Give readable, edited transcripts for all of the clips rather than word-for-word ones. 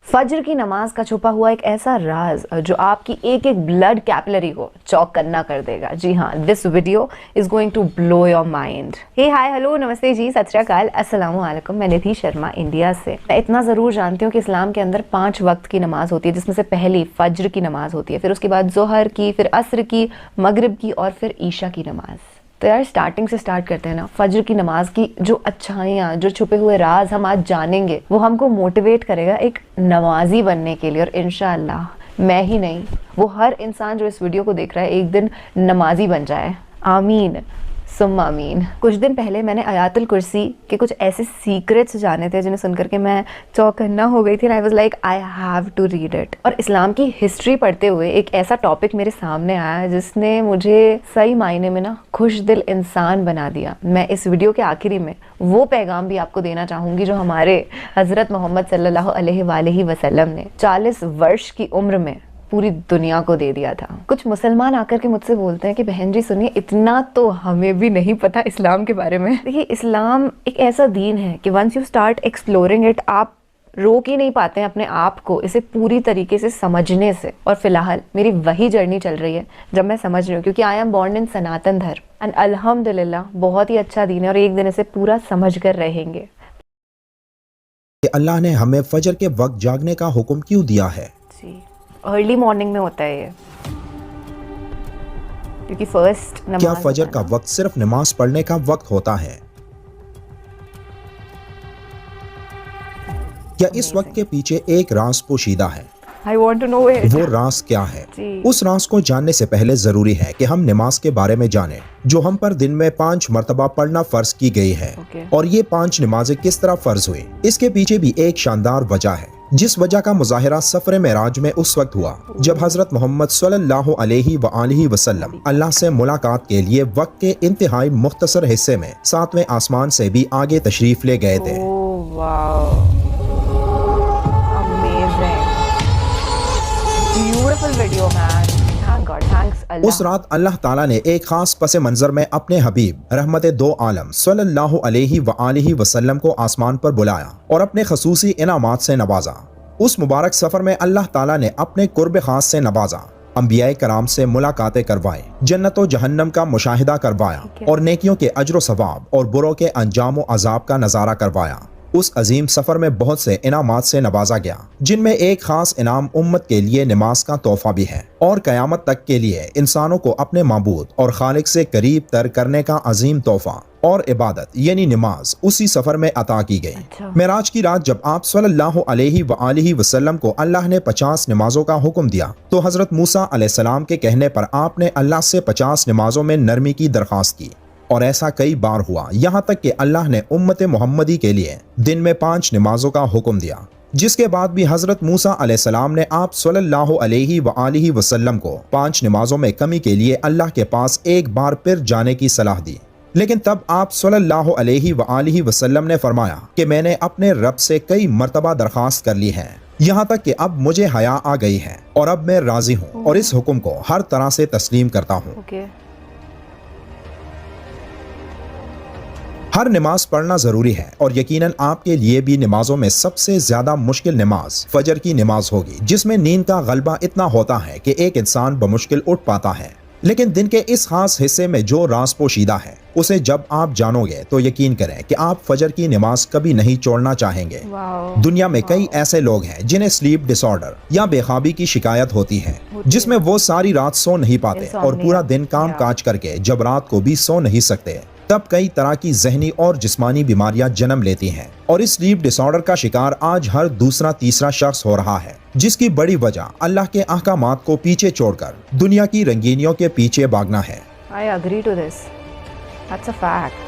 फज्र की नमाज का छुपा हुआ एक ऐसा राज जो आपकी एक एक ब्लड कैपिलरी को चौकन्ना कर देगा। जी हाँ, this video is going to blow your mind. Hey hi hello नमस्ते जी, सत श्री अकाल, अस्सलाम वालेकुम। मैं निधि शर्मा इंडिया से। मैं इतना जरूर जानती हूँ कि इस्लाम के अंदर 5 वक्त की नमाज होती है, जिसमें से पहली फज्र की नमाज होती है, फिर उसके बाद जोहर की, फिर असर की, मगरिब की और फिर ईशा की नमाज। तो यार स्टार्टिंग से स्टार्ट करते हैं ना। फज्र की नमाज की जो अच्छाइयाँ, जो छुपे हुए राज हम आज जानेंगे, वो हमको मोटिवेट करेगा एक नमाजी बनने के लिए। और इंशाअल्लाह मैं ही नहीं, वो हर इंसान जो इस वीडियो को देख रहा है एक दिन नमाजी बन जाए। आमीन सुम्मा आमीन। कुछ दिन पहले मैंने आयातुल कुर्सी के कुछ ऐसे सीक्रेट्स जाने थे जिन्हें सुनकर के मैं चौकन्ना हो गई थी। I was like I have to read it. और इस्लाम की हिस्ट्री पढ़ते हुए एक ऐसा टॉपिक मेरे सामने आया जिसने मुझे सही मायने में ना खुश दिल इंसान बना दिया। मैं इस वीडियो के आखिरी में वो पैगाम भी आपको देना चाहूँगी जो हमारे हज़रत मोहम्मद सल्लल्लाहु अलैहि वसल्लम ने 40 वर्ष की उम्र में पूरी दुनिया को दे दिया था। कुछ मुसलमान आकर के मुझसे बोलते हैं कि बहन जी सुनिए, इतना तो हमें भी नहीं पता इस्लाम के बारे में। देखिए, इस्लाम एक ऐसा दीन है कि once you start exploring it, आप रोक ही नहीं पाते हैं अपने आप को इसे पूरी तरीके से समझने से। और फिलहाल मेरी वही जर्नी चल रही है जब मैं समझ रही हूँ, क्योंकि आई एम बॉर्न इन सनातन धर्म एंड अल्हम्दुलिल्लाह बहुत ही अच्छा दीन है और एक दिन इसे पूरा समझ कर रहेंगे। अल्लाह ने हमें फजर के वक्त जागने का हुक्म क्यों दिया है? जी, अर्ली मॉर्निंग में होता है ये, क्योंकि फर्स्ट नमाज। क्या फजर का वक्त सिर्फ नमाज पढ़ने का वक्त होता है? क्या इस वक्त के पीछे एक राज पोशीदा है? I want to know it. वो राज क्या है? जी। उस राज को जानने से पहले जरूरी है कि हम नमाज के बारे में जानें, जो हम पर दिन में 5 मर्तबा पढ़ना फर्ज की गई है। और ये 5 नमाजें किस तरह फर्ज हुई, इसके पीछे भी एक शानदार वजह है, जिस वजह का मुजाहिरा सफर मेराज में उस वक्त हुआ जब हजरत मोहम्मद सल्लल्लाहु अलैहि वसल्लम अल्लाह से मुलाकात के लिए वक्त के इंतहाई मुख्तसर हिस्से में 7वें आसमान से भी आगे तशरीफ ले गए थे। उस रात अल्लाह ताला ने एक खास पसे मंजर में अपने हबीब रहमत दो आलम सल्लल्लाहु अलैहि वसल्लम को आसमान पर बुलाया और अपने खसूसी इनामात से नवाजा। उस मुबारक सफर में अल्लाह ताला ने अपने कुर्ब खास से नवाजा, अंबियाए कराम से मुलाकातें करवाए, जन्नत और जहन्नम का मुशाहिदा करवाया और नेकियों के अजर सवाब और बुरों के अंजाम और अजाब का नजारा करवाया। उस अजीम सफर में बहुत से इनामात से नवाजा गया, जिनमें एक खास इनाम उम्मत के लिए नमाज का तोहफा भी है और कयामत तक के लिए इंसानों को अपने माबूद और खालिक से करीब तर करने का अजीम तोहफा और इबादत यानी नमाज उसी सफर में अता की गई। मेराज की रात जब आप सल्लल्लाहु अलैहि वसल्लम को अल्लाह ने 50 नमाजों का हुक्म दिया, तो हजरत मूसा अलैहिस्सलाम के कहने पर आपने अल्लाह से 50 नमाजों में नरमी की दरख्वास्त की। और ऐसा कई बार हुआ, यहाँ तक कि अल्लाह ने उम्मत मोहम्मदी के लिए दिन में 5 नमाजों का हुक्म दिया, जिसके बाद भी हजरत मूसा अलैहिस्सलाम ने आप सल्लल्लाहु अलैहि वसल्लम को 5 नमाजों में कमी के लिए अल्लाह के पास एक बार फिर जाने की सलाह दी। लेकिन तब आप सल्लल्लाहु अलैहि वसल्लम ने फरमाया कि मैंने अपने रब से कई मर्तबा दरख्वास्त कर ली है, यहाँ तक कि अब मुझे हया आ गई है और अब मैं राजी हूँ और इस हुक्म को हर तरह से तस्लीम करता हूँ। हर नमाज पढ़ना जरूरी है और यकीनन आपके लिए भी नमाजों में सबसे ज्यादा मुश्किल नमाज फजर की नमाज होगी, जिसमें नींद का गलबा इतना होता है कि एक इंसान बमुश्किल उठ पाता है। लेकिन दिन के इस खास हिस्से में जो राज पोशीदा है, उसे जब आप जानोगे तो यकीन करें कि आप फजर की नमाज कभी नहीं छोड़ना चाहेंगे। दुनिया में कई ऐसे लोग हैं जिन्हें स्लीप डिसऑर्डर या बेख्वाबी की शिकायत होती है, जिसमें वो सारी रात सो नहीं पाते और पूरा दिन काम काज करके जब रात को भी सो नहीं सकते, तब कई तरह की जहनी और जिस्मानी बीमारियां जन्म लेती हैं। और इस स्लीप डिसऑर्डर का शिकार आज हर दूसरा तीसरा शख्स हो रहा है, जिसकी बड़ी वजह अल्लाह के अहकामात को पीछे छोड़कर दुनिया की रंगीनियों के पीछे भागना है। I agree to this. That's a fact.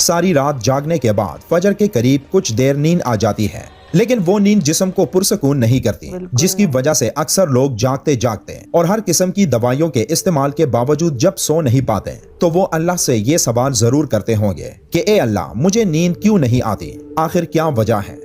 सारी रात जागने के बाद फजर के करीब कुछ देर नींद आ जाती है, लेकिन वो नींद जिस्म को पुरसकून नहीं करती, जिसकी वजह से अक्सर लोग जागते जागते और हर किस्म की दवाइयों के इस्तेमाल के बावजूद जब सो नहीं पाते, तो वो अल्लाह से ये सवाल जरूर करते होंगे कि ए अल्लाह, मुझे नींद क्यों नहीं आती, आखिर क्या वजह है।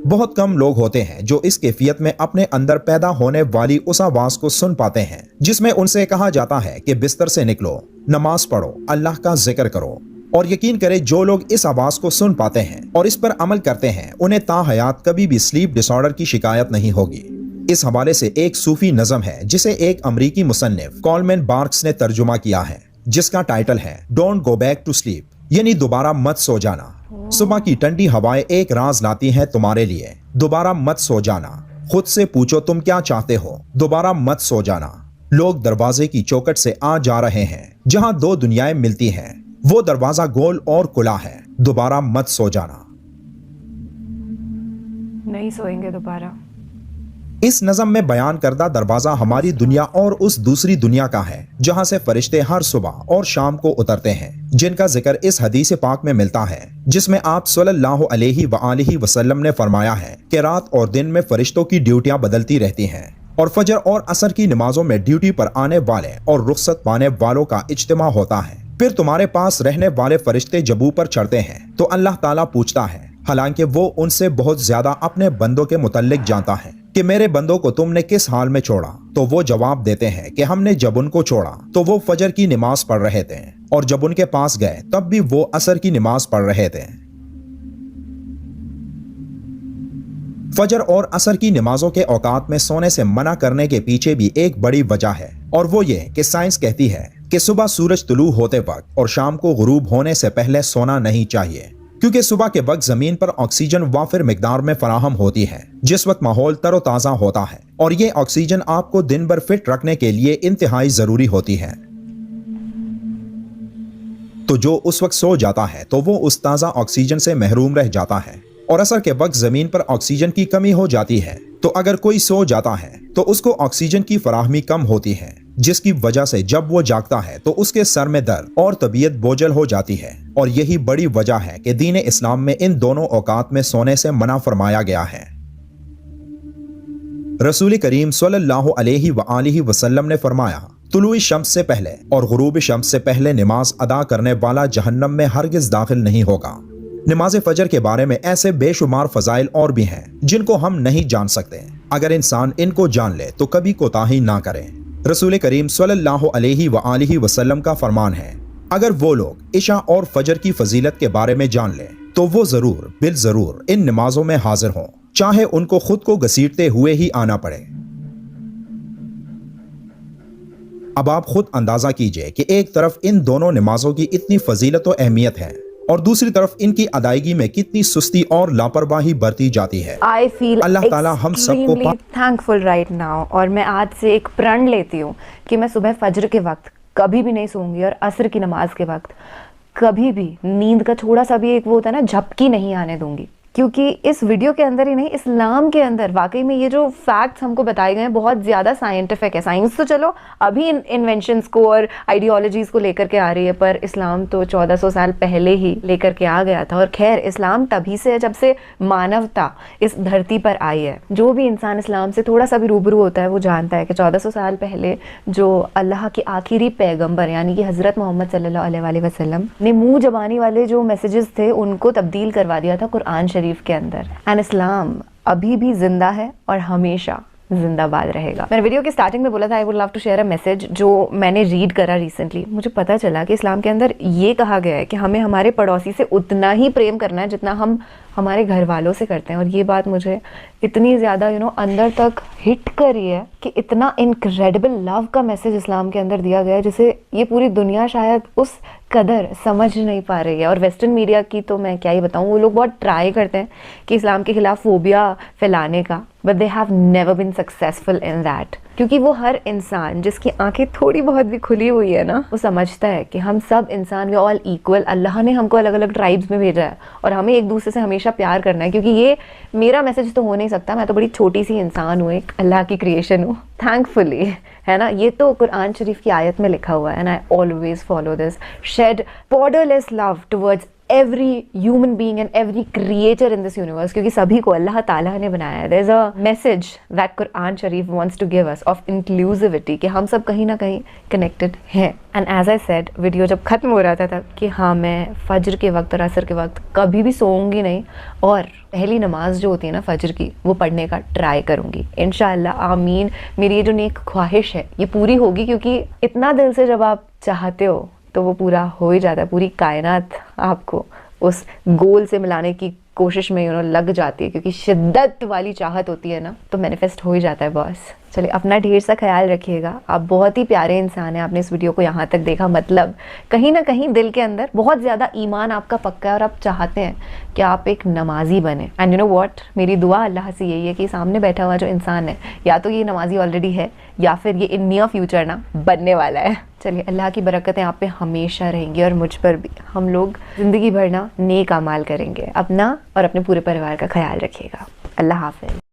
बहुत कम लोग होते हैं जो इस कैफियत में अपने अंदर पैदा होने वाली उस आवाज को सुन पाते हैं, जिसमें उनसे कहा जाता है कि बिस्तर से निकलो, नमाज पढ़ो, अल्लाह का जिक्र करो। और यकीन करें जो लोग इस आवाज को सुन पाते हैं और इस पर अमल करते हैं उन्हें ताहयात कभी भी स्लीप डिसऑर्डर की शिकायत नहीं होगी। इस हवाले से एक सूफी नज़म है जिसे एक अमरीकी मुसन्निफ कॉलमैन बार्क्स ने तर्जुमा किया है, जिसका टाइटल है don't go back to sleep, यानी दोबारा मत सो जाना। सुबह की ठंडी हवाएं एक राज लाती हैं तुम्हारे लिए, दोबारा मत सो जाना। खुद से पूछो तुम क्या चाहते हो, दोबारा मत सो जाना। लोग दरवाजे की चौखट से आ जा रहे हैं जहां दो दुनियाएं मिलती हैं, वो दरवाजा गोल और खुला है, दोबारा मत सो जाना। नहीं सोएंगे दोबारा। इस नज़म में बयान करदा दरवाजा हमारी दुनिया और उस दूसरी दुनिया का है जहां से फरिश्ते हर सुबह और शाम को उतरते हैं, जिनका जिक्र इस हदीस पाक में मिलता है, जिसमें आप सल्लल्लाहु अलैहि वसल्लम ने फरमाया है कि रात और दिन में फरिश्तों की ड्यूटियां बदलती रहती हैं और फजर और असर की नमाजों में ड्यूटी पर आने वाले और रुखसत पाने वालों का इज्तिमा होता है। फिर तुम्हारे पास रहने वाले फरिश्ते जब ऊपर चढ़ते हैं तो अल्लाह ताला पूछता है, हालांकि वो उनसे बहुत ज्यादा अपने बंदों के मुतल्लिक जानता है, कि मेरे बंदों को तुमने किस हाल में छोड़ा। तो वो जवाब देते हैं कि हमने जब उनको छोड़ा तो वो फजर की नमाज पढ़ रहे थे, और जब उनके पास गए तब भी वो असर की नमाज पढ़ रहे थे। फजर और असर की नमाजों के औकात में सोने से मना करने के पीछे भी एक बड़ी वजह है, और वो ये कि साइंस कहती है कि सुबह सूरज तुलू होते वक्त और शाम को गुरूब होने से पहले सोना नहीं चाहिए, क्योंकि सुबह के वक्त जमीन पर ऑक्सीजन वाफिर मिकदार में फराहम होती है, जिस वक्त माहौल तरोताजा होता है, और ये ऑक्सीजन आपको दिन भर फिट रखने के लिए इंतहाई जरूरी होती है। तो जो उस वक्त सो जाता है तो वो उस ताज़ा ऑक्सीजन से महरूम रह जाता है, और असर के वक्त जमीन पर ऑक्सीजन की कमी हो जाती है। तो अगर कोई सो जाता है तो उसको ऑक्सीजन की फराहमी कम होती है, जिसकी वजह से जब वो जागता है तो उसके सर में दर्द और तबीयत बोझल हो जाती है। और यही बड़ी वजह है कि दीन इस्लाम में इन दोनों औकात में सोने से मना फरमाया गया है। रसूल करीम सल्लल्लाहु अलैहि वसल्लम ने फरमाया, तुलुई शम्स से पहले और गुरूब शम्स से पहले नमाज अदा करने वाला जहन्नम में हरगिज दाखिल नहीं होगा। नमाज फजर के बारे में ऐसे बेशुमार फजाइल और भी हैं जिनको हम नहीं जान सकते। अगर इंसान इनको जान ले तो कभी कोताही ना करे। रसूल करीम सल्लल्लाहु अलैहि वसल्लम का फरमान है, अगर वो लोग इशा और फजर की फजीलत के बारे में जान ले तो वो जरूर बिल जरूर इन नमाजों में हाजिर हों, चाहे उनको खुद को घसीटते हुए ही आना पड़े। अब आप खुद अंदाजा कीजिए कि एक तरफ इन दोनों नमाजों की इतनी फजीलत और अहमियत है, और दूसरी तरफ इनकी अदायगी में कितनी सुस्ती और लापरवाही बरती जाती है। I feel अल्लाह ताला हम सबको थैंकफुल राइट नाउ, और मैं आज से एक प्रण लेती हूँ कि मैं सुबह फजर के वक्त कभी भी नहीं सोऊंगी, और असर की नमाज के वक्त कभी भी नींद का थोड़ा सा भी एक वो होता है ना झपकी नहीं आने दूंगी। क्योंकि इस वीडियो के अंदर ही नहीं, इस्लाम के अंदर वाकई में ये जो फैक्ट्स हमको बताए गए हैं बहुत ज़्यादा साइंटिफिक है। साइंस तो चलो अभी इन्वेंशंस को और आइडियोलॉजीज़ को लेकर के आ रही है, पर इस्लाम तो 1400 साल पहले ही लेकर के आ गया था। और खैर इस्लाम तभी से है जब से मानवता इस धरती पर आई है। जो भी इंसान इस्लाम से थोड़ा सा भी रूबरू होता है वो जानता है कि 1400 साल पहले जो अल्लाह के आखिरी पैगम्बर यानी कि हज़रत मोहम्मद सल्लल्लाहु अलैहि वसल्लम ने मुँह जबानी वाले जो मैसेजेस थे उनको तब्दील करवा दिया था कुरान शरीफ के अंदर। एंड इस्लाम अभी भी जिंदा है और हमेशा जिंदाबाद रहेगा। मैंने वीडियो के स्टार्टिंग में बोला था I would love to share a message जो मैंने रीड करा रिसेंटली। मुझे पता चला कि इस्लाम के अंदर ये कहा गया है कि हमें हमारे पड़ोसी से उतना ही प्रेम करना है जितना हम हमारे घर वालों से करते हैं। और ये बात मुझे इतनी ज़्यादा अंदर तक हिट करी है कि इतना इनक्रेडिबल लव का मैसेज इस्लाम के अंदर दिया गया है जिसे ये पूरी दुनिया शायद उस कदर समझ नहीं पा रही है। और वेस्टर्न मीडिया की तो मैं क्या ही बताऊँ, वो लोग बहुत ट्राई करते हैं कि इस्लाम के खिलाफ फोबिया फैलाने का, but they have never been successful in that. क्योंकि वो हर इंसान जिसकी आंखें थोड़ी बहुत भी खुली हुई है ना, वो समझता है कि हम सब इंसान वी ऑल इक्वल। अल्लाह ने हमको अलग अलग ट्राइब्स में भेजा है और हमें एक दूसरे से हमेशा प्यार करना है। क्योंकि ये मेरा मैसेज तो हो नहीं सकता, मैं तो बड़ी छोटी सी इंसान हूँ, एक अल्लाह की क्रिएशन हूँ थैंकफुली, है ना। ये तो कुरान शरीफ की आयत में लिखा हुआ है, and I always follow this, shed borderless love towards every human being and every creature in this universe, क्योंकि सभी को अल्लाह ताला ने बनाया है। There's a message that Quran Sharif wants to give us of inclusivity कि हम सब कहीं ना कहीं connected हैं। And as I said, video जब ख़त्म हो रहा था तब कि हाँ मैं फजर के वक्त और असर के वक्त कभी भी सोऊंगी नहीं, और पहली नमाज जो होती है ना फजर की वो पढ़ने का ट्राई करूंगी इंशाअल्लाह। आमीन। मेरी ये जो नेक ख्वाहिश है ये पूरी होगी, क्योंकि इतना दिल से जब आप चाहते हो तो वो पूरा हो ही जाता है। पूरी कायनात आपको उस गोल से मिलाने की कोशिश में लग जाती है, क्योंकि शिद्दत वाली चाहत होती है ना, तो मैनिफेस्ट हो ही जाता है बॉस। चलिए, अपना ढेर सा ख्याल रखिएगा। आप बहुत ही प्यारे इंसान हैं, आपने इस वीडियो को यहाँ तक देखा, मतलब कहीं ना कहीं दिल के अंदर बहुत ज़्यादा ईमान आपका पक्का है और आप चाहते हैं कि आप एक नमाजी बने। एंड यू नो व्हाट, मेरी दुआ अल्लाह से यही है कि सामने बैठा हुआ जो इंसान है, या तो ये नमाजी ऑलरेडी है या फिर ये इन नियर फ्यूचर ना बनने वाला है। चलिए, अल्लाह की बरकतें आप पे हमेशा रहेंगी और मुझ पर भी। हम लोग ज़िंदगी भर ना नेक अमाल करेंगे। अपना और अपने पूरे परिवार का ख्याल रखिएगा। अल्लाह हाफ़िज़।